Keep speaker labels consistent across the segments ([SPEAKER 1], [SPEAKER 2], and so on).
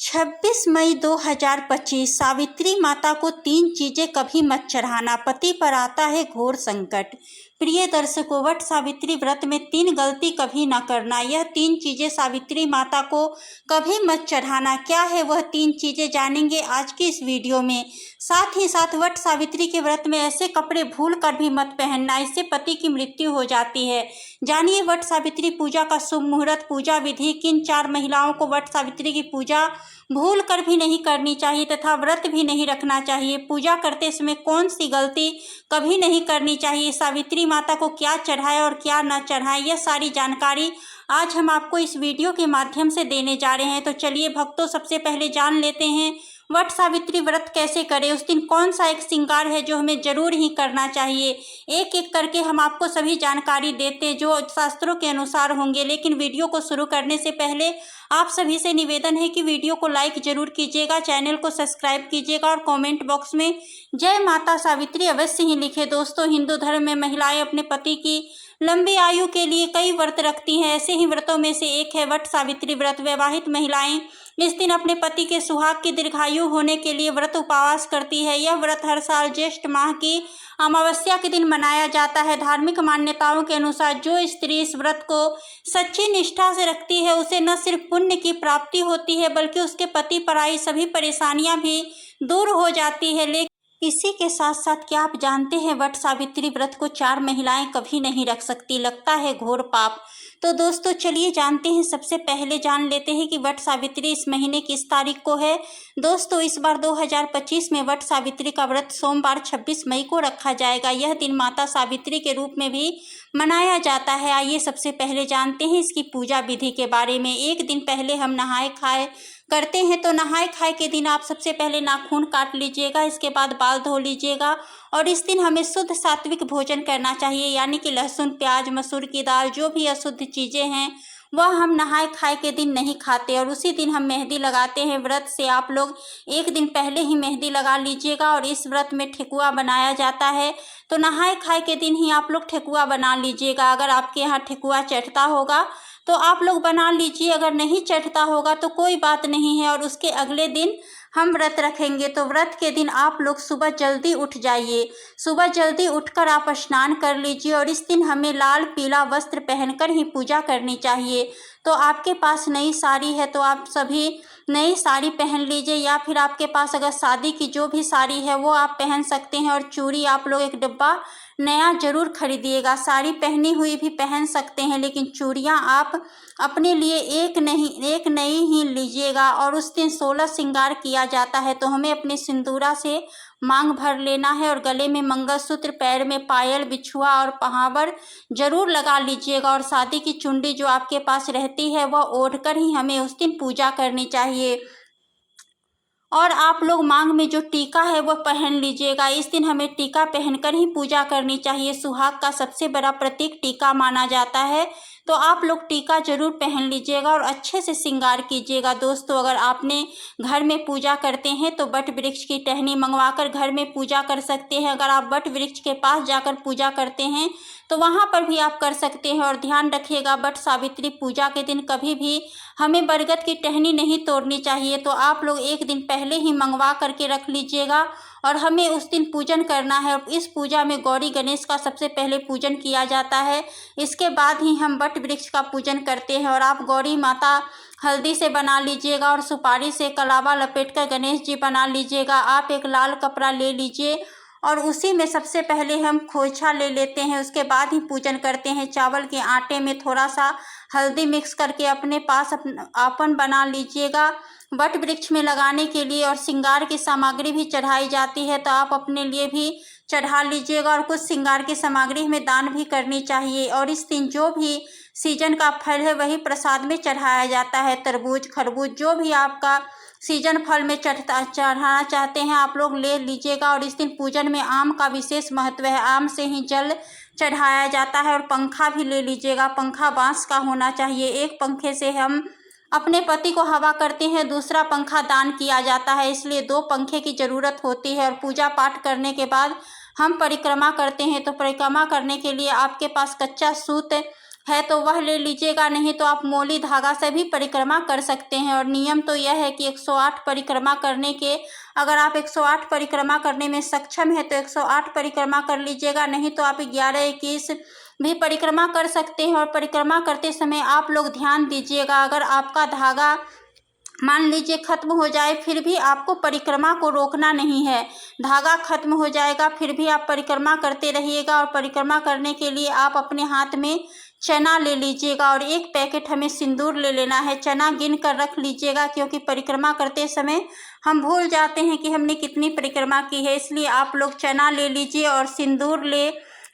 [SPEAKER 1] 26 मई 2025 सावित्री माता को 3 चीजें कभी मत चढ़ाना, पति पर आता है घोर संकट। प्रिय दर्शकों, वट सावित्री व्रत में 3 गलती कभी ना करना। यह 3 चीजें सावित्री माता को कभी मत चढ़ाना। क्या है वह 3 चीजें, जानेंगे आज की इस वीडियो में। साथ ही साथ वट सावित्री के व्रत में ऐसे कपड़े भूल कर भी मत पहनना, इससे पति की मृत्यु हो जाती है। जानिए वट सावित्री पूजा का शुभ मुहूर्त, पूजा विधि, किन 4 महिलाओं को वट सावित्री की पूजा भूल कर भी नहीं करनी चाहिए तथा व्रत भी नहीं रखना चाहिए। पूजा करते समय कौन सी गलती कभी नहीं करनी चाहिए, सावित्री माता को क्या चढ़ाए और क्या न चढ़ाए, यह सारी जानकारी आज हम आपको इस वीडियो के माध्यम से देने जा रहे हैं। तो चलिए भक्तों, सबसे पहले जान लेते हैं वट सावित्री व्रत कैसे करें। उस दिन कौन सा एक श्रृंगार है जो हमें जरूर ही करना चाहिए। एक एक करके हम आपको सभी जानकारी देते हैं जो शास्त्रों के अनुसार होंगे। लेकिन वीडियो को शुरू करने से पहले आप सभी से निवेदन है कि वीडियो को लाइक जरूर कीजिएगा, चैनल को सब्सक्राइब कीजिएगा और कमेंट बॉक्स में जय माता सावित्री अवश्य ही लिखें। दोस्तों, हिंदू धर्म में महिलाएं अपने पति की लंबी आयु के लिए कई व्रत रखती हैं। ऐसे ही व्रतों में से एक है वट सावित्री व्रत। विवाहित महिलाएं इस दिन अपने पति के सुहाग की दीर्घायु होने के लिए व्रत उपवास करती है। यह व्रत हर साल ज्येष्ठ माह की अमावस्या के दिन मनाया जाता है। धार्मिक मान्यताओं के अनुसार जो स्त्री इस व्रत को सच्ची निष्ठा से रखती है उसे न सिर्फ पुण्य की प्राप्ति होती है बल्कि उसके पति पर आई सभी परेशानियां भी दूर हो जाती है। लेकिन इसी के साथ साथ क्या आप जानते हैं वट सावित्री व्रत को 4 महिलाएं कभी नहीं रख सकती, लगता है घोर पाप। तो दोस्तों चलिए जानते हैं, सबसे पहले जान लेते हैं कि वट सावित्री इस महीने किस तारीख को है। दोस्तों, इस बार 2025 में वट सावित्री का व्रत सोमवार 26 मई को रखा जाएगा। यह दिन माता सावित्री के रूप में भी मनाया जाता है। आइए सबसे पहले जानते हैं इसकी पूजा विधि के बारे में। एक दिन पहले हम नहाए खाए करते हैं, तो नहाए खाए के दिन आप सबसे पहले नाखून काट लीजिएगा, इसके बाद बाल धो लीजिएगा। और इस दिन हमें शुद्ध सात्विक भोजन करना चाहिए, यानी कि लहसुन, प्याज, मसूर की दाल, जो भी अशुद्ध चीज़ें हैं वह हम नहाए खाए के दिन नहीं खाते। और उसी दिन हम मेहंदी लगाते हैं। व्रत से आप लोग एक दिन पहले ही मेहंदी लगा लीजिएगा। और इस व्रत में ठेकुआ बनाया जाता है, तो नहाए खाए के दिन ही आप लोग ठेकुआ बना लीजिएगा। अगर आपके यहाँ ठेकुआ चढ़ता होगा तो आप लोग बना लीजिए, अगर नहीं चढ़ता होगा तो कोई बात नहीं है। और उसके अगले दिन हम व्रत रखेंगे। तो व्रत के दिन आप लोग सुबह जल्दी उठ जाइए। सुबह जल्दी उठकर आप स्नान कर लीजिए। और इस दिन हमें लाल पीला वस्त्र पहनकर ही पूजा करनी चाहिए। तो आपके पास नई साड़ी है तो आप सभी नई साड़ी पहन लीजिए, या फिर आपके पास अगर शादी की जो भी साड़ी है वो आप पहन सकते हैं। और चूड़ी आप लोग एक डब्बा नया जरूर खरीदिएगा। साड़ी पहनी हुई भी पहन सकते हैं, लेकिन चूड़ियाँ आप अपने लिए एक नई ही लीजिएगा। और उस दिन 16 श्रृंगार किया जाता है, तो हमें अपने सिंदूरा से मांग भर लेना है। और गले में मंगलसूत्र, पैर में पायल, बिछुआ और पहावर जरूर लगा लीजिएगा। और शादी की चुंडी जो आपके पास रहती है वह ओढ़कर ही हमें उस दिन पूजा करनी चाहिए। और आप लोग मांग में जो टीका है वह पहन लीजिएगा। इस दिन हमें टीका पहनकर ही पूजा करनी चाहिए। सुहाग का सबसे बड़ा प्रतीक टीका माना जाता है, तो आप लोग टीका जरूर पहन लीजिएगा और अच्छे से श्रृंगार कीजिएगा। दोस्तों, अगर आपने घर में पूजा करते हैं तो वट वृक्ष की टहनी मंगवाकर घर में पूजा कर सकते हैं। अगर आप वट वृक्ष के पास जाकर पूजा करते हैं तो वहाँ पर भी आप कर सकते हैं। और ध्यान रखिएगा, वट सावित्री पूजा के दिन कभी भी हमें बरगद की टहनी नहीं तोड़नी चाहिए। तो आप लोग एक दिन पहले ही मंगवा करके रख लीजिएगा और हमें उस दिन पूजन करना है। इस पूजा में गौरी गणेश का सबसे पहले पूजन किया जाता है, इसके बाद ही हम वट वृक्ष का पूजन करते हैं। और आप गौरी माता हल्दी से बना लीजिएगा और सुपारी से कलावा लपेटकर गणेश जी बना लीजिएगा। आप एक लाल कपड़ा ले लीजिए और उसी में सबसे पहले हम खोइछा ले लेते हैं, उसके बाद ही पूजन करते हैं। चावल के आटे में थोड़ा सा हल्दी मिक्स करके अपने पास आपन बना लीजिएगा वट वृक्ष में लगाने के लिए। और श्रृंगार की सामग्री भी चढ़ाई जाती है, तो आप अपने लिए भी चढ़ा लीजिएगा। और कुछ श्रृंगार की सामग्री हमें दान भी करनी चाहिए। और इस दिन जो भी सीजन का फल है वही प्रसाद में चढ़ाया जाता है। तरबूज, खरबूज, जो भी आपका सीजन फल में चढ़ाना चाहते हैं आप लोग ले लीजिएगा। और इस दिन पूजन में आम का विशेष महत्व है। आम से ही जल चढ़ाया जाता है। और पंखा भी ले लीजिएगा, पंखा बांस का होना चाहिए। एक पंखे से हम अपने पति को हवा करते हैं, दूसरा पंखा दान किया जाता है, इसलिए 2 पंखे की ज़रूरत होती है। और पूजा पाठ करने के बाद हम परिक्रमा करते हैं, तो परिक्रमा करने के लिए आपके पास कच्चा सूत है तो वह ले लीजिएगा, नहीं तो आप मोली धागा से भी परिक्रमा कर सकते हैं। और नियम तो यह है कि 108 परिक्रमा करने के, अगर आप 108 परिक्रमा करने में सक्षम है तो 108 परिक्रमा कर लीजिएगा, नहीं तो आप 11-21 भी परिक्रमा कर सकते हैं। और परिक्रमा करते समय आप लोग ध्यान दीजिएगा, अगर आपका धागा मान लीजिए खत्म हो जाए, फिर भी आपको परिक्रमा को रोकना नहीं है। धागा खत्म हो जाएगा फिर भी आप परिक्रमा करते रहिएगा। और परिक्रमा करने के लिए आप अपने हाथ में चना ले लीजिएगा और 1 पैकेट हमें सिंदूर ले लेना है। चना गिन कर रख लीजिएगा, क्योंकि परिक्रमा करते समय हम भूल जाते हैं कि हमने कितनी परिक्रमा की है, इसलिए आप लोग चना ले लीजिए और सिंदूर ले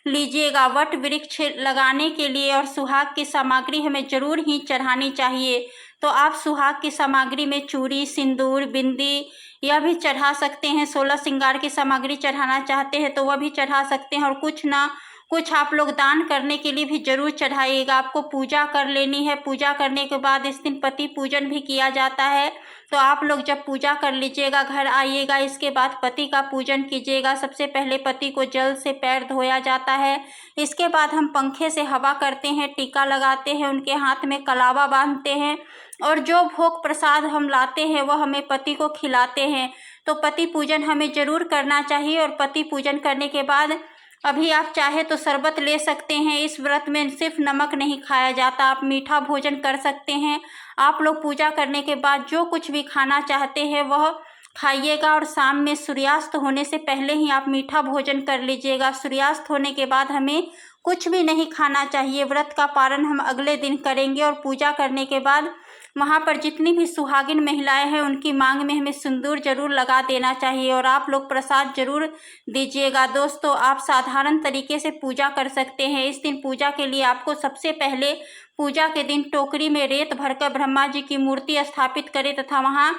[SPEAKER 1] लीजिएगा। वट वृक्ष लगाने के लिए और सुहाग की सामग्री हमें जरूर ही चढ़ानी चाहिए। तो आप सुहाग की सामग्री में चूड़ी, सिंदूर, बिंदी यह भी चढ़ा सकते हैं। 16 श्रृंगार की सामग्री चढ़ाना चाहते हैं तो वह भी चढ़ा सकते हैं। और कुछ ना कुछ आप लोग दान करने के लिए भी जरूर चढ़ाइएगा। आपको पूजा कर लेनी है। पूजा करने के बाद इस दिन पति पूजन भी किया जाता है। तो आप लोग जब पूजा कर लीजिएगा, घर आइएगा, इसके बाद पति का पूजन कीजिएगा। सबसे पहले पति को जल से पैर धोया जाता है। इसके बाद हम पंखे से हवा करते हैं, टीका लगाते हैं, उनके हाथ में कलावा बांधते हैं और जो भोग प्रसाद हम लाते हैं वह हमें पति को खिलाते हैं। तो पति पूजन हमें जरूर करना चाहिए। और पति पूजन करने के बाद अभी आप चाहे तो शरबत ले सकते हैं। इस व्रत में सिर्फ नमक नहीं खाया जाता, आप मीठा भोजन कर सकते हैं। आप लोग पूजा करने के बाद जो कुछ भी खाना चाहते हैं वह खाइएगा। और शाम में सूर्यास्त होने से पहले ही आप मीठा भोजन कर लीजिएगा। सूर्यास्त होने के बाद हमें कुछ भी नहीं खाना चाहिए। व्रत का पारण हम अगले दिन करेंगे। और पूजा करने के बाद वहाँ पर जितनी भी सुहागिन महिलाएं हैं उनकी मांग में हमें सिंदूर जरूर लगा देना चाहिए। और आप लोग प्रसाद जरूर दीजिएगा। दोस्तों, आप साधारण तरीके से पूजा कर सकते हैं। इस दिन पूजा के लिए आपको सबसे पहले पूजा के दिन टोकरी में रेत भरकर ब्रह्मा जी की मूर्ति स्थापित करें तथा वहाँ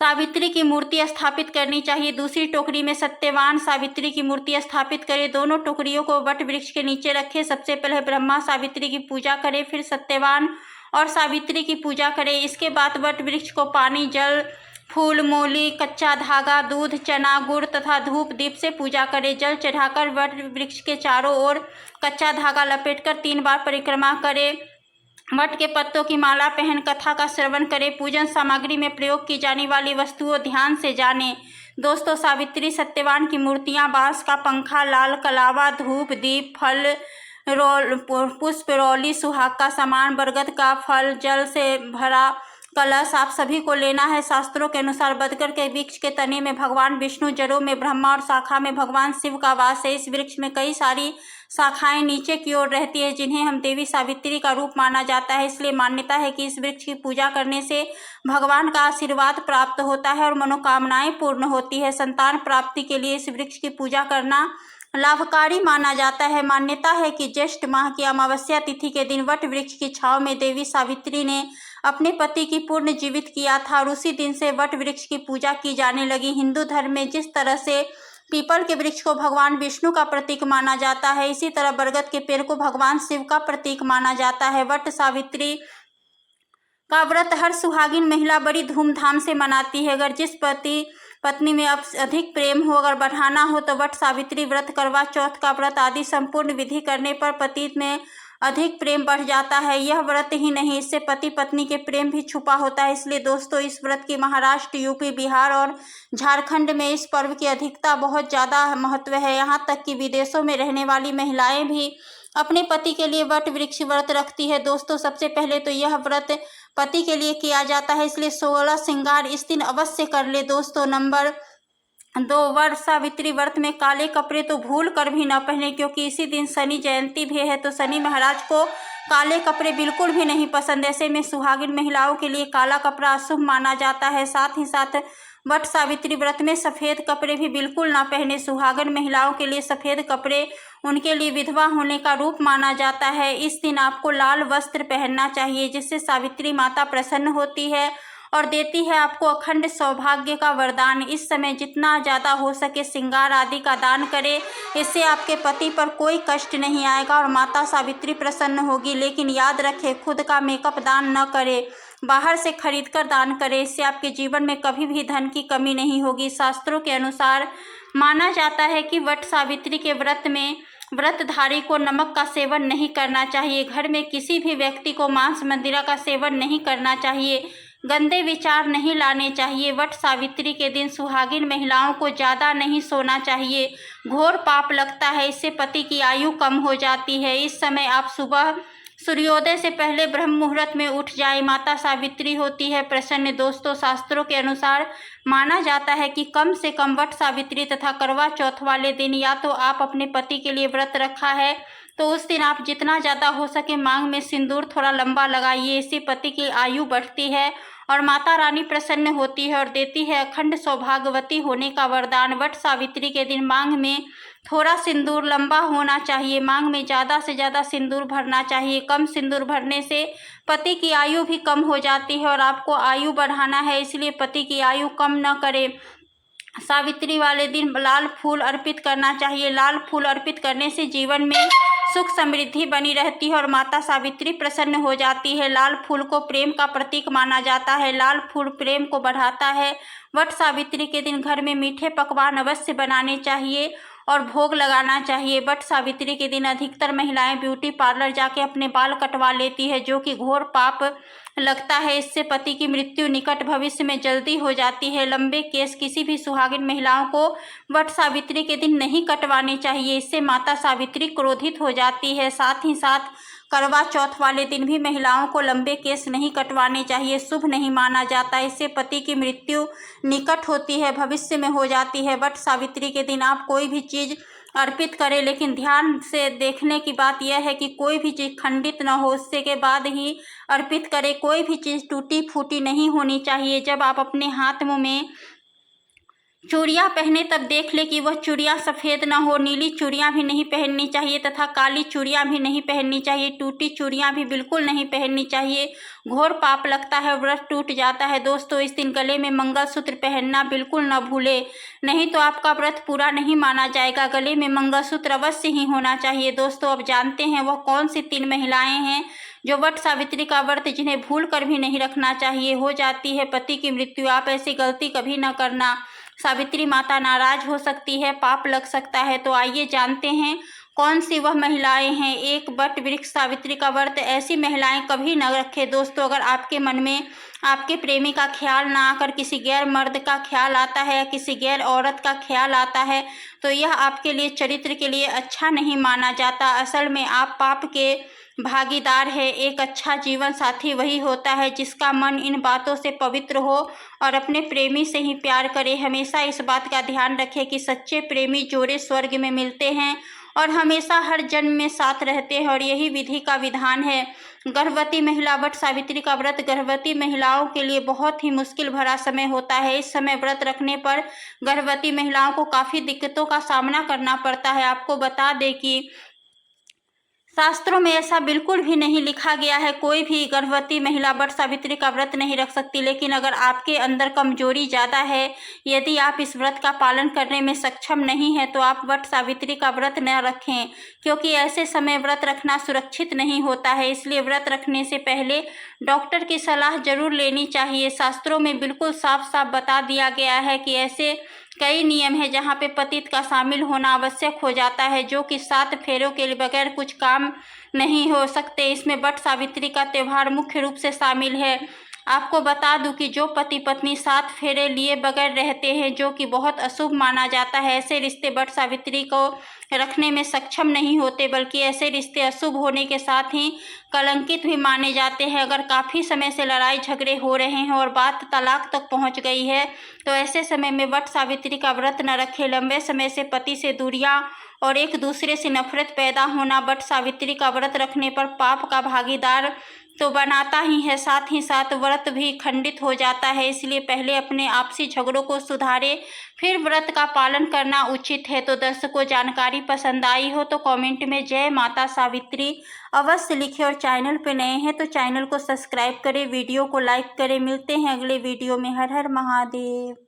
[SPEAKER 1] सावित्री की मूर्ति स्थापित करनी चाहिए। दूसरी टोकरी में सत्यवान, सावित्री की मूर्ति स्थापित करें। दोनों टोकरियों को वट वृक्ष के नीचे रखें। सबसे पहले ब्रह्मा सावित्री की पूजा करें, फिर सत्यवान और सावित्री की पूजा करें। इसके बाद वट वृक्ष को पानी, जल, फूल, मोली, कच्चा धागा, दूध, चना, गुड़ तथा धूप दीप से पूजा करें। जल चढ़ाकर वट वृक्ष के चारों ओर कच्चा धागा लपेटकर 3 बार परिक्रमा करें। वट के पत्तों की माला पहन कथा का श्रवण करें। पूजन सामग्री में प्रयोग की जाने वाली वस्तुओं ध्यान से जानें। दोस्तों, सावित्री, सत्यवान की मूर्तियां, बांस का पंखा, लाल कलावा, धूप, दीप, फल, पुष्प, रौली, सुहाग का सामान, बरगद का फल, जल से भरा कलश आप सभी को लेना है। शास्त्रों के अनुसार बदकर के वृक्ष के तने में भगवान विष्णु, जड़ों में ब्रह्मा और शाखा में भगवान शिव का वास है। इस वृक्ष में कई सारी शाखाएं नीचे की ओर रहती है जिन्हें हम देवी सावित्री का रूप माना जाता है। इसलिए मान्यता है कि इस वृक्ष की पूजा करने से भगवान का आशीर्वाद प्राप्त होता है और मनोकामनाएं पूर्ण होती है। संतान प्राप्ति के लिए इस वृक्ष की पूजा करना लाभकारी माना जाता है। मान्यता है कि ज्येष्ठ माह की अमावस्या तिथि के दिन वट वृक्ष की छांव में देवी सावित्री ने अपने पति की पुण्य जीवित किया था और उसी दिन से वट वृक्ष की पूजा की जाने लगी। हिंदू धर्म में जिस तरह से पीपल के वृक्ष को भगवान विष्णु का प्रतीक माना जाता है, इसी तरह बरगद के पेड़ को भगवान शिव का प्रतीक माना जाता है। वट सावित्री का व्रत हर सुहागिन महिला बड़ी धूमधाम से मनाती है। अगर जिस पत्नी में अब अधिक प्रेम हो, अगर बढ़ाना हो, तो वट सावित्री व्रत, करवा चौथ का व्रत आदि संपूर्ण विधि करने पर पति में अधिक प्रेम बढ़ जाता है। यह व्रत ही नहीं, इससे पति पत्नी के प्रेम भी छुपा होता है। इसलिए दोस्तों, इस व्रत की महाराष्ट्र, यूपी, बिहार और झारखंड में इस पर्व की अधिकता बहुत ज़्यादा महत्व है। यहाँ तक कि विदेशों में रहने वाली महिलाएं भी अपने पति के लिए वट वृक्ष व्रत रखती है। दोस्तों, सबसे पहले तो यह व्रत पति के लिए किया जाता है, इसलिए 16 श्रृंगार इस दिन अवश्य कर ले। दोस्तों, नंबर 2, वट सावित्री व्रत में काले कपड़े तो भूल कर भी न पहने, क्योंकि इसी दिन शनि जयंती भी है। तो शनि महाराज को काले कपड़े बिल्कुल भी नहीं पसंद। ऐसे में सुहागिन महिलाओं के लिए काला कपड़ा अशुभ माना जाता है। साथ ही साथ वट सावित्री व्रत में सफ़ेद कपड़े भी बिल्कुल ना पहने। सुहागन महिलाओं के लिए सफ़ेद कपड़े उनके लिए विधवा होने का रूप माना जाता है। इस दिन आपको लाल वस्त्र पहनना चाहिए, जिससे सावित्री माता प्रसन्न होती है और देती है आपको अखंड सौभाग्य का वरदान। इस समय जितना ज़्यादा हो सके श्रृंगार आदि का दान करें, इससे आपके पति पर कोई कष्ट नहीं आएगा और माता सावित्री प्रसन्न होगी। लेकिन याद रखें, खुद का मेकअप दान न करें, बाहर से खरीदकर दान करें। इससे आपके जीवन में कभी भी धन की कमी नहीं होगी। शास्त्रों के अनुसार माना जाता है कि वट सावित्री के व्रत में व्रतधारी को नमक का सेवन नहीं करना चाहिए। घर में किसी भी व्यक्ति को मांस मदिरा का सेवन नहीं करना चाहिए। गंदे विचार नहीं लाने चाहिए। वट सावित्री के दिन सुहागिन महिलाओं को ज़्यादा नहीं सोना चाहिए। घोर पाप लगता है, इससे पति की आयु कम हो जाती है। इस समय आप सुबह सूर्योदय से पहले ब्रह्म मुहूर्त में उठ जाए। माता सावित्री होती है प्रसन्न। दोस्तों, शास्त्रों के अनुसार माना जाता है कि कम से कम वट सावित्री तथा करवा चौथ वाले दिन या तो आप अपने पति के लिए व्रत रखा है तो उस दिन आप जितना ज़्यादा हो सके मांग में सिंदूर थोड़ा लंबा लगाइए। इससे पति की आयु बढ़ती है और माता रानी प्रसन्न होती है और देती है अखंड सौभाग्यवती होने का वरदान। वट सावित्री के दिन मांग में थोड़ा सिंदूर लंबा होना चाहिए। मांग में ज़्यादा से ज़्यादा सिंदूर भरना चाहिए। कम सिंदूर भरने से पति की आयु भी कम हो जाती है और आपको आयु बढ़ाना है, इसलिए पति की आयु कम न करें। सावित्री वाले दिन लाल फूल अर्पित करना चाहिए। लाल फूल अर्पित करने से जीवन में सुख समृद्धि बनी रहती है और माता सावित्री प्रसन्न हो जाती है। लाल फूल को प्रेम का प्रतीक माना जाता है। लाल फूल प्रेम को बढ़ाता है। वट सावित्री के दिन घर में मीठे पकवान अवश्य बनाने चाहिए और भोग लगाना चाहिए। वट सावित्री के दिन अधिकतर महिलाएं ब्यूटी पार्लर जाके अपने बाल कटवा लेती है, जो कि घोर पाप लगता है। इससे पति की मृत्यु निकट भविष्य में जल्दी हो जाती है। लंबे केस किसी भी सुहागिन महिलाओं को वट सावित्री के दिन नहीं कटवाने चाहिए, इससे माता सावित्री क्रोधित हो जाती है। साथ ही साथ करवा चौथ वाले दिन भी महिलाओं को लंबे केस नहीं कटवाने चाहिए, शुभ नहीं माना जाता। इससे पति की मृत्यु निकट होती है, भविष्य में हो जाती है। वट सावित्री के दिन आप कोई भी चीज़ अर्पित करें, लेकिन ध्यान से देखने की बात यह है कि कोई भी चीज़ खंडित न हो, उससे के बाद ही अर्पित करें। कोई भी चीज़ टूटी फूटी नहीं होनी चाहिए। जब आप अपने हाथ मुँह में चूड़ियाँ पहने तब देख ले कि वह चूड़ियाँ सफ़ेद ना हो। नीली चूड़ियाँ भी नहीं पहननी चाहिए तथा काली चूड़ियाँ भी नहीं पहननी चाहिए। टूटी चूड़ियाँ भी बिल्कुल नहीं पहननी चाहिए, घोर पाप लगता है, व्रत टूट जाता है। दोस्तों, इस दिन गले में मंगलसूत्र पहनना बिल्कुल न भूले, नहीं तो आपका व्रत पूरा नहीं माना जाएगा। गले में मंगलसूत्र अवश्य ही होना चाहिए। दोस्तों, अब जानते हैं वह कौन सी 3 महिलाएँ हैं जो वट सावित्री का व्रत जिन्हें भूल कर भी नहीं रखना चाहिए। हो जाती है पति की मृत्यु। आप ऐसी गलती कभी न करना, सावित्री माता नाराज हो सकती है, पाप लग सकता है। तो आइए जानते हैं कौन सी वह महिलाएं हैं। 1, वट वृक्ष सावित्री का व्रत ऐसी महिलाएं कभी न रखें। दोस्तों, अगर आपके मन में आपके प्रेमी का ख्याल ना आकर किसी गैर मर्द का ख्याल आता है या किसी गैर औरत का ख्याल आता है तो यह आपके लिए चरित्र के लिए अच्छा नहीं माना जाता। असल में आप पाप के भागीदार है। एक अच्छा जीवन साथी वही होता है जिसका मन इन बातों से पवित्र हो और अपने प्रेमी से ही प्यार करे। हमेशा इस बात का ध्यान रखें कि सच्चे प्रेमी जोड़े स्वर्ग में मिलते हैं और हमेशा हर जन्म में साथ रहते हैं और यही विधि का विधान है। गर्भवती महिला वट सावित्री का व्रत गर्भवती महिलाओं के लिए बहुत ही मुश्किल भरा समय होता है। इस समय व्रत रखने पर गर्भवती महिलाओं को काफ़ी दिक्कतों का सामना करना पड़ता है। आपको बता दें कि शास्त्रों में ऐसा बिल्कुल भी नहीं लिखा गया है कोई भी गर्भवती महिला वट सावित्री का व्रत नहीं रख सकती। लेकिन अगर आपके अंदर कमजोरी ज़्यादा है, यदि आप इस व्रत का पालन करने में सक्षम नहीं है तो आप वट सावित्री का व्रत न रखें, क्योंकि ऐसे समय व्रत रखना सुरक्षित नहीं होता है। इसलिए व्रत रखने से पहले डॉक्टर की सलाह जरूर लेनी चाहिए। शास्त्रों में बिल्कुल साफ साफ बता दिया गया है कि ऐसे कई नियम है जहाँ पे पतित का शामिल होना आवश्यक हो जाता है, जो कि 7 फेरों के बगैर कुछ काम नहीं हो सकते। इसमें वट सावित्री का त्यौहार मुख्य रूप से शामिल है। आपको बता दूं कि जो पति पत्नी 7 फेरे लिए बगैर रहते हैं, जो कि बहुत अशुभ माना जाता है, ऐसे रिश्ते वट सावित्री को रखने में सक्षम नहीं होते, बल्कि ऐसे रिश्ते अशुभ होने के साथ ही कलंकित भी माने जाते हैं। अगर काफ़ी समय से लड़ाई झगड़े हो रहे हैं और बात तलाक तक पहुंच गई है तो ऐसे समय में वट सावित्री का व्रत न रखें। लंबे समय से पति से दूरियां और एक दूसरे से नफरत पैदा होना वट सावित्री का व्रत रखने पर पाप का भागीदार तो बनाता ही है, साथ ही साथ व्रत भी खंडित हो जाता है। इसलिए पहले अपने आपसी झगड़ों को सुधारे, फिर व्रत का पालन करना उचित है। तो दर्शकों, जानकारी पसंद आई हो तो कमेंट में जय माता सावित्री अवश्य लिखें और चैनल पे नए हैं तो चैनल को सब्सक्राइब करें, वीडियो को लाइक करें। मिलते हैं अगले वीडियो में। हर हर महादेव।